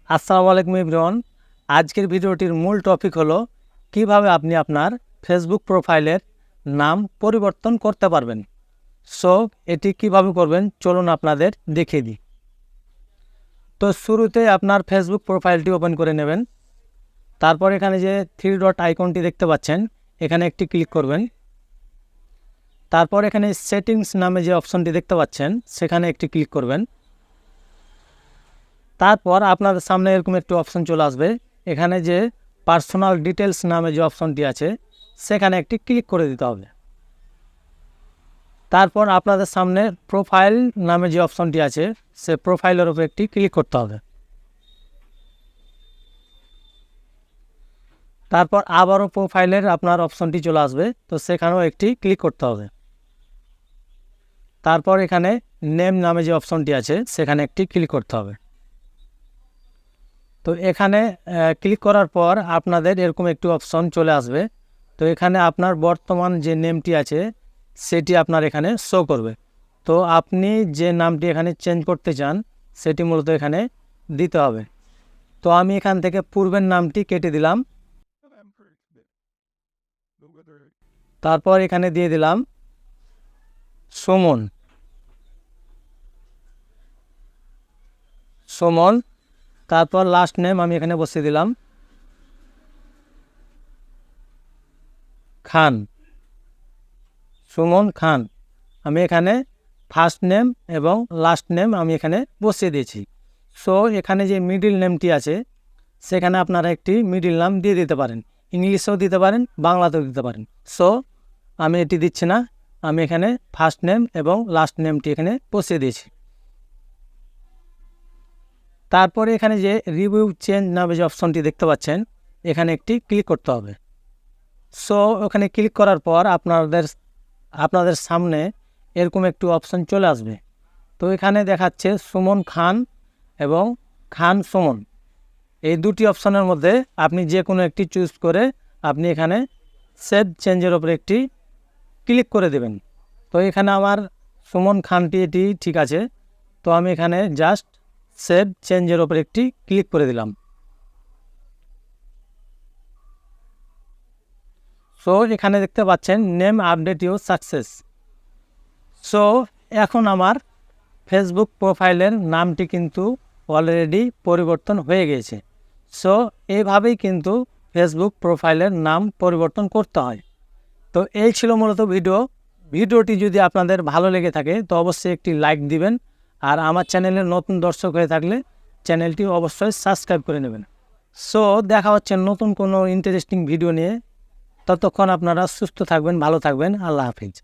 আসসালামু আলাইকুম এভরিওয়ান। আজকের ভিডিওটির মূল টপিক হলো কিভাবে আপনি আপনার ফেসবুক প্রোফাইলের নাম পরিবর্তন করতে পারবেন। সো এটি কিভাবে করবেন চলুন আপনাদের দেখিয়ে দিই। তো শুরুতে আপনার ফেসবুক প্রোফাইলটি ওপেন করে নেবেন। তারপর এখানে যে থ্রি ডট আইকনটি দেখতে পাচ্ছেন এখানে একটি ক্লিক করবেন। তারপর এখানে সেটিংস নামে যে অপশনটি দেখতে পাচ্ছেন সেখানে একটি ক্লিক করবেন। তারপর আপনাদের সামনে এরকম একটি অপশন চলে আসবে। এখানে যে পার্সোনাল ডিটেলস নামে যে অপশনটি আছে সেখানে একটি ক্লিক করে দিতে হবে। তারপর আপনাদের সামনে প্রোফাইল নামে যে অপশনটি আছে সে প্রোফাইলের উপর একটি ক্লিক করতে হবে। তারপর আবারও প্রোফাইলের আপনার অপশনটি চলে আসবে, তো সেখানেও একটি ক্লিক করতে হবে। তারপর এখানে নেম নামে যে অপশনটি আছে সেখানে একটি ক্লিক করতে হবে। তো এখানে ক্লিক করার পর আপনাদের এরকম একটি অপশন চলে আসবে। তো এখানে আপনার বর্তমান যে নেমটি আছে সেটি আপনার এখানে শো করবে। তো আপনি যে নামটি এখানে চেঞ্জ করতে চান সেটি মূলত এখানে দিতে হবে। তো আমি এখান থেকে পূর্বের নামটি কেটে দিলাম। তারপর এখানে দিয়ে দিলাম সুমন। তারপর লাস্ট নেম আমি এখানে বসিয়ে দিলাম খান, সুমন খান। আমি এখানে ফার্স্ট নেম এবং লাস্ট নেম আমি এখানে বসিয়ে দিয়েছি। সো এখানে যে মিডিল নেমটি আছে সেখানে আপনারা একটি মিডিল নাম দিয়ে দিতে পারেন, ইংলিশেও দিতে পারেন, বাংলাতেও দিতে পারেন। সো আমি এটি দিচ্ছি না, আমি এখানে ফার্স্ট নেম এবং লাস্ট নেমটি এখানে বসিয়ে দিয়েছি। তারপরে এখানে যে রিভিউ চেঞ্জ নামে যে অপশনটি দেখতে পাচ্ছেন এখানে একটি ক্লিক করতে হবে। সো ওখানে ক্লিক করার পর আপনাদের সামনে এরকম একটি অপশন চলে আসবে। তো এখানে দেখাচ্ছে সুমন খান এবং খান সুমন, এই দুটি অপশনের মধ্যে আপনি যে কোনো একটি চুজ করে আপনি এখানে সেভ চেঞ্জের ওপরে একটি ক্লিক করে দেবেন। তো এখানে আমার সুমন খানটি এটি ঠিক আছে, তো আমি এখানে জাস্ট সেভ চেঞ্জের ওপরে একটি ক্লিক করে দিলাম। সো এখানে দেখতে পাচ্ছেন name update your success. So এখন আমার ফেসবুক প্রোফাইলের নামটি কিন্তু অলরেডি পরিবর্তন হয়ে গিয়েছে। সো এইভাবেই কিন্তু ফেসবুক প্রোফাইলের নাম পরিবর্তন করতে হয়। তো এই ছিল মূলত ভিডিওটি যদি আপনাদের ভালো লেগে থাকে তো অবশ্যই একটি লাইক দিবেন, আর আমার চ্যানেলের নতুন দর্শক হয়ে থাকলে চ্যানেলটি অবশ্যই সাবস্ক্রাইব করে নেবেন। সো দেখা হচ্ছে নতুন কোনো ইন্টারেস্টিং ভিডিও নিয়ে। ততক্ষণ আপনারা সুস্থ থাকবেন, ভালো থাকবেন। আল্লাহ হাফিজ।